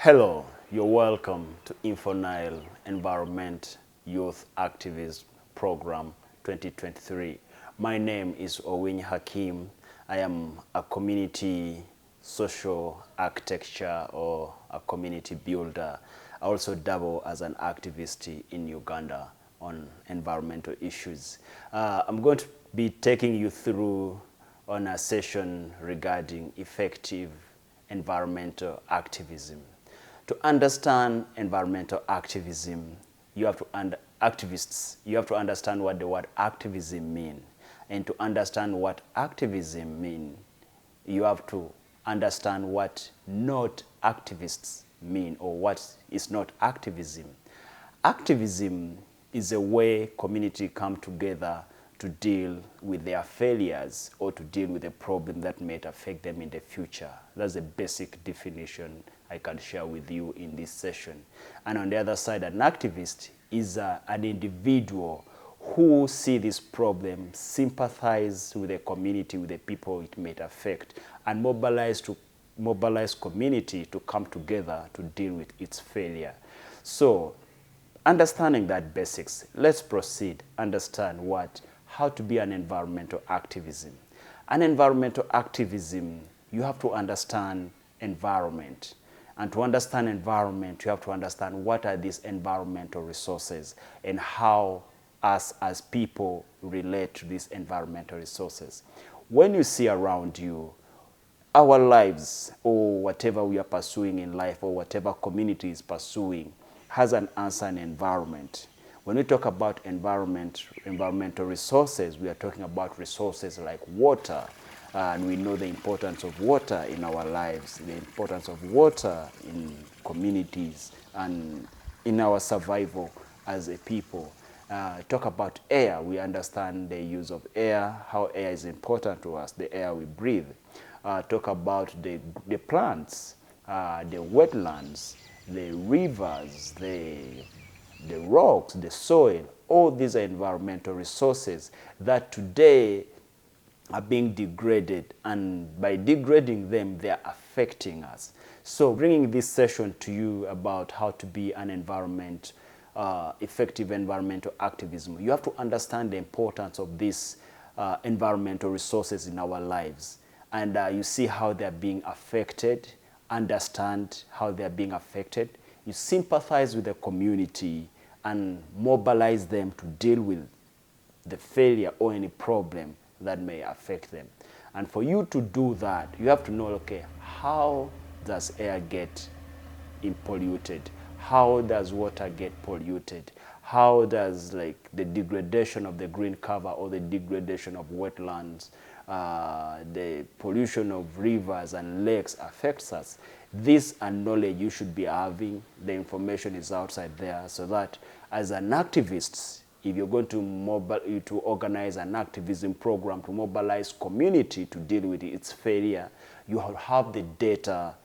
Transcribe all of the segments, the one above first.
Hello, you're welcome to InfoNile Environment Youth Activism Program 2023. My name is Owin Hakim. I am a community social architecture or a community builder. I also dabble as an activist in Uganda on environmental issues. I'm going to be taking you through on a session regarding effective environmental activism. To understand environmental activism, you have to understand what the word activism means. And to understand what activism means, you have to understand what not activists mean or what is not activism. Activism is a way community come together to deal with their failures or to deal with a problem that may affect them in the future. That's a basic definition I can share with you in this session. And on the other side, an activist is an individual who see this problem, sympathize with the community, with the people it may affect, and mobilize community to come together to deal with its failure. So, understanding that basics, let's proceed, understand how to be an environmental activism. An environmental activism, you have to understand environment. And to understand environment, you have to understand what are these environmental resources and how us as people relate to these environmental resources. When you see around you, our lives or whatever we are pursuing in life or whatever community is pursuing has an answer in environment. When we talk about environmental resources, we are talking about resources like water, and we know the importance of water in our lives, the importance of water in communities and in our survival as a people. Talk about air, we understand the use of air, how air is important to us, the air we breathe. Talk about the plants, the wetlands, the rivers, the rocks, the soil. All these are environmental resources that today are being degraded, and by degrading them, they are affecting us. So bringing this session to you about how to be an effective environmental activism, you have to understand the importance of these environmental resources in our lives. And you see how they're being affected, understand how they're being affected. You sympathize with the community and mobilize them to deal with the failure or any problem that may affect them. And for you to do that, you have to know, okay, how does air get polluted? How does water get polluted? How does the degradation of the green cover or the degradation of wetlands, the pollution of rivers and lakes affects us? This and knowledge you should be having. The information is outside there, so that as an activist, if you're going to organize an activism program to mobilize community to deal with its failure, you have the data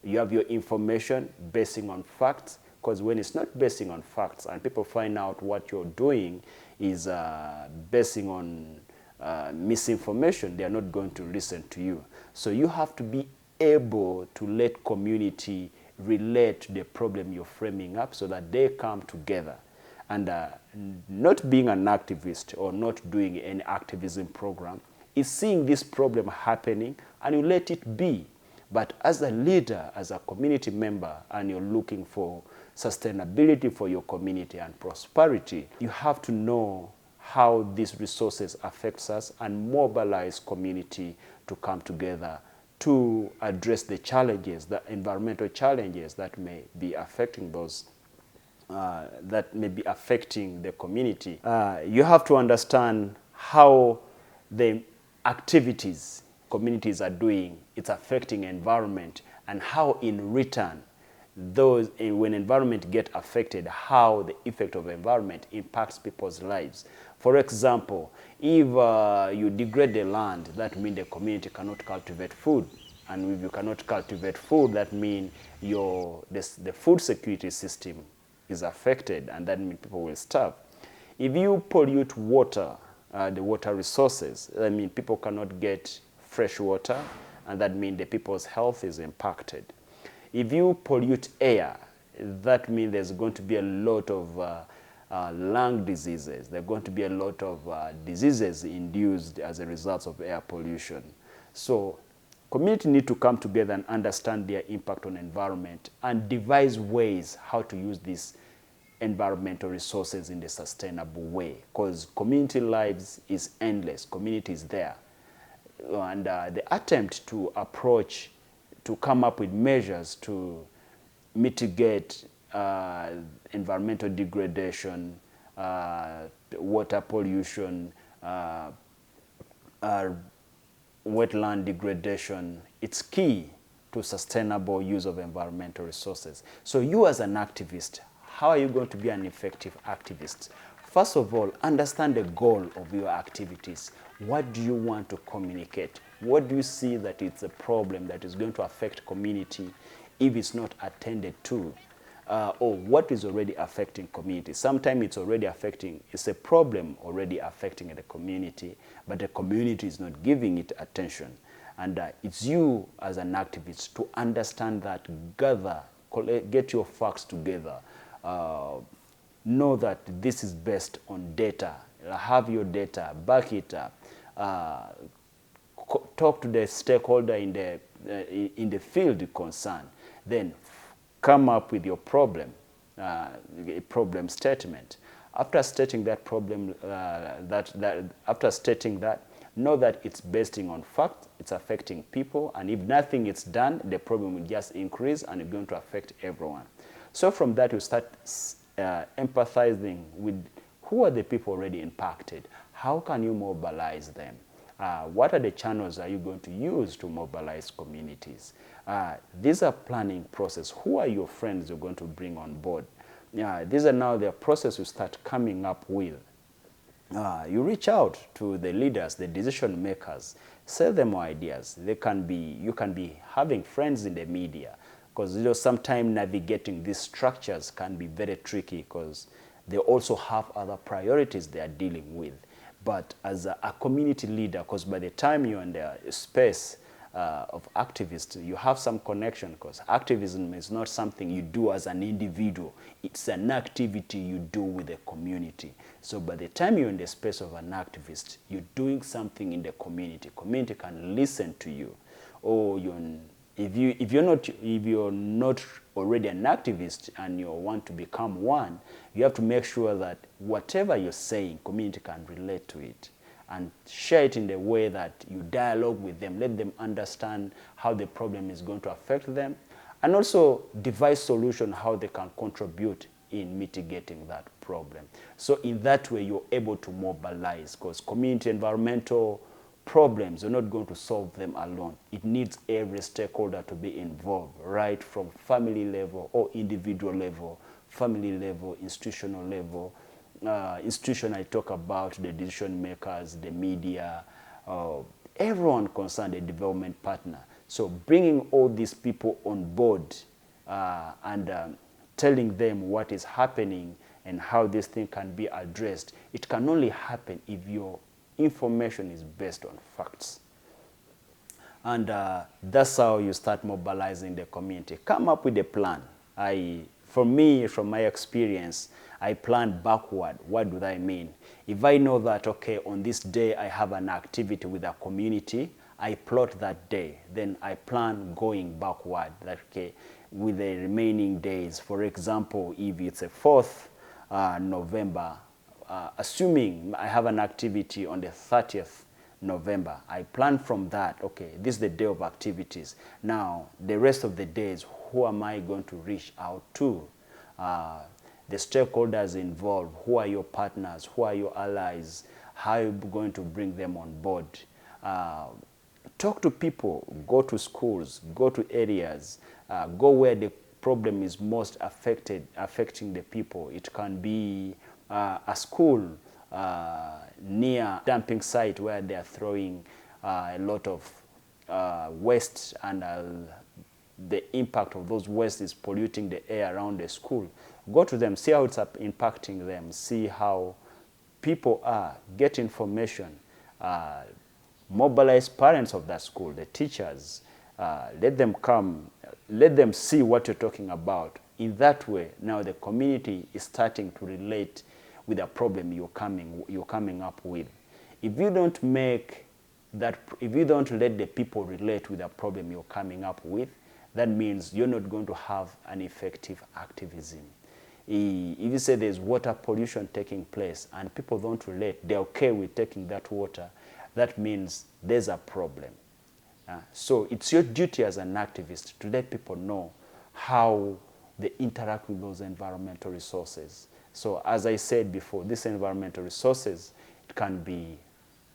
you have your information basing on facts. Because when it's not basing on facts and people find out what you're doing is basing on misinformation, they are not going to listen to you. So you have to be able to let community relate to the problem you're framing up so that they come together. And not being an activist or not doing any activism program is seeing this problem happening and you let it be. But as a leader, as a community member, and you're looking for sustainability for your community and prosperity, you have to know how these resources affect us and mobilize community to come together to address the challenges, the environmental challenges that may be affecting the community. You have to understand how the activities communities are doing, it's affecting environment, and how in return, when environment get affected, how the effect of environment impacts people's lives. For example, if you degrade the land, that means the community cannot cultivate food. And if you cannot cultivate food, that means the food security system is affected, and that means people will starve. If you pollute water, the water resources, that means people cannot get fresh water, and that means the people's health is impacted. If you pollute air, that means there's going to be a lot of lung diseases. There are going to be a lot of diseases induced as a result of air pollution. So community need to come together and understand their impact on environment and devise ways how to use these environmental resources in a sustainable way, because community lives is endless. Community is there. And the attempt to approach, to come up with measures to mitigate environmental degradation, water pollution, wetland degradation, it's key to sustainable use of environmental resources. So you as an activist, how are you going to be an effective activist? First of all, understand the goal of your activities. What do you want to communicate? What do you see that it's a problem that is going to affect community if it's not attended to? Or what is already affecting community? Sometimes it's already affecting, it's a problem already affecting the community, but the community is not giving it attention. And it's you as an activist to understand that, gather, get your facts together, know that this is based on data, have your data, back it up, talk to the stakeholder in the field concerned, then come up with your problem, problem statement. After stating that problem, after stating that, know that it's based on fact, it's affecting people, and if nothing is done, the problem will just increase and it's going to affect everyone. So from that, you start empathizing with who are the people already impacted. How can you mobilize them? What are the channels are you going to use to mobilize communities? These are planning process. Who are your friends you're going to bring on board? These are now the process you start coming up with. You reach out to the leaders, the decision makers, sell them ideas. You can be having friends in the media, because sometimes navigating these structures can be very tricky because they also have other priorities they are dealing with. But as a community leader, because by the time you're in the space of activists, you have some connection, because activism is not something you do as an individual. It's an activity you do with the community. So by the time you're in the space of an activist, you're doing something in the community. Community can listen to you. Or if you're not already an activist and you want to become one, you have to make sure that whatever you're saying, community can relate to it and share it in the way that you dialogue with them, let them understand how the problem is going to affect them, and also devise solution how they can contribute in mitigating that problem. So in that way, you're able to mobilize, because community environmental problems, you're not going to solve them alone. It needs every stakeholder to be involved, right from family level or individual level, family level, institutional level. Institution, I talk about the decision makers, the media, everyone concerned, the development partner. So bringing all these people on board and telling them what is happening and how this thing can be addressed, it can only happen if your information is based on facts. And that's how you start mobilizing the community. Come up with a plan. For me, from my experience, I plan backward. What do I mean? If I know that, okay, on this day I have an activity with a community, I plot that day. Then I plan going backward, that, okay, with the remaining days. For example, if it's a 4th November, assuming I have an activity on the 30th November, I plan from that, okay, this is the day of activities. Now, the rest of the days, who am I going to reach out to? The stakeholders involved, who are your partners, who are your allies, how are you going to bring them on board? Talk to people, go to schools, go to areas, go where the problem is most affecting the people. It can be a school near dumping site where they are throwing a lot of waste, and the impact of those waste is polluting the air around the school. Go to them, see how it's impacting them, see how people are, get information, Mobilize parents of that school, the teachers. Let them come, let them see what you're talking about. In that way, now the community is starting to relate with a problem you're coming up with. If you don't make that, if you don't let the people relate with a problem you're coming up with, that means you're not going to have an effective activism. If you say there's water pollution taking place and people don't relate, they're okay with taking that water, that means there's a problem. So it's your duty as an activist to let people know how they interact with those environmental resources. So as I said before, these environmental resources, it can be,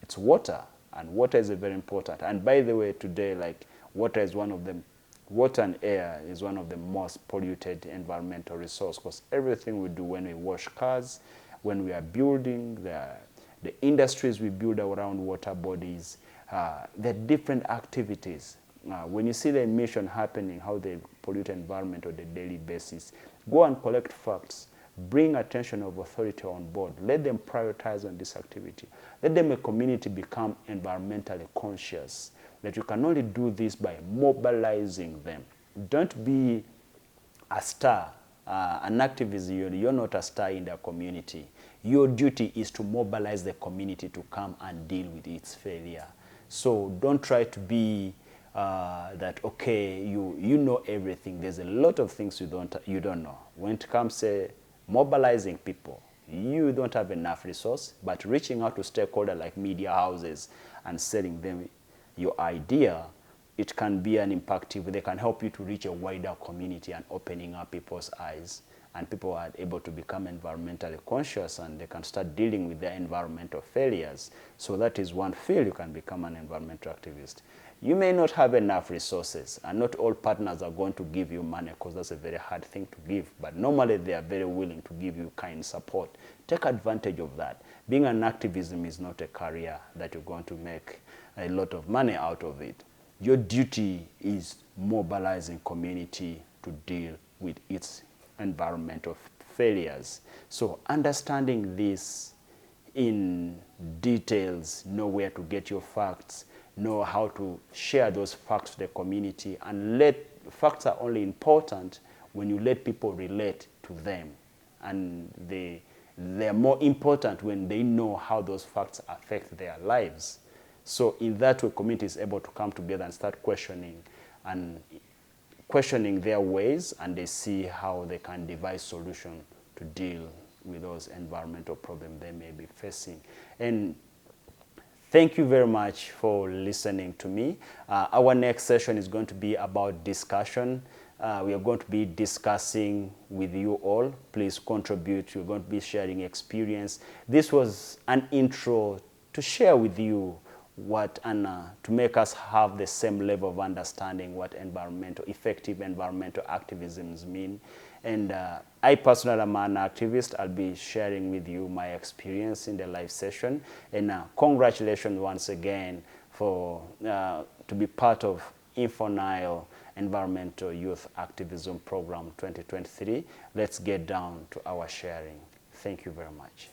it's water, and water is very important. And by the way, today, like, water is one of them, water and air is one of the most polluted environmental resources, because everything we do, when we wash cars, when we are building, the industries we build around water bodies, the different activities. When you see the emission happening, how they pollute the environment on a daily basis, go and collect facts. Bring attention of authority on board. Let them prioritize on this activity. Let them, a community, become environmentally conscious. That you can only do this by mobilizing them. Don't be a star, an activist. You're not a star in the community. Your duty is to mobilize the community to come and deal with its failure. So don't try to be that, okay, you know everything. There's a lot of things you don't know. When it comes to mobilizing people, you don't have enough resource, but reaching out to stakeholders like media houses and selling them your idea, it can be an impactive. They can help you to reach a wider community and opening up people's eyes, and people are able to become environmentally conscious, and they can start dealing with their environmental failures. So that is one field you can become an environmental activist. You may not have enough resources, and not all partners are going to give you money, because that's a very hard thing to give, but normally they are very willing to give you kind support. Take advantage of that. Being an activism is not a career that you're going to make a lot of money out of it. Your duty is mobilizing community to deal with its environmental failures. So understanding this in details, know where to get your facts, know how to share those facts to the community, and facts are only important when you let people relate to them. And they're more important when they know how those facts affect their lives. So in that way, community is able to come together and start questioning their ways, and they see how they can devise solutions to deal with those environmental problems they may be facing. And thank you very much for listening to me. Our next session is going to be about discussion. We are going to be discussing with you all. Please contribute. We're going to be sharing experience. This was an intro to share with you what, and to make us have the same level of understanding what effective environmental activisms mean. And I personally am an activist. I'll be sharing with you my experience in the live session. And congratulations once again for to be part of InfoNile Environmental Youth Activism Program 2023. Let's get down to our sharing. Thank you very much.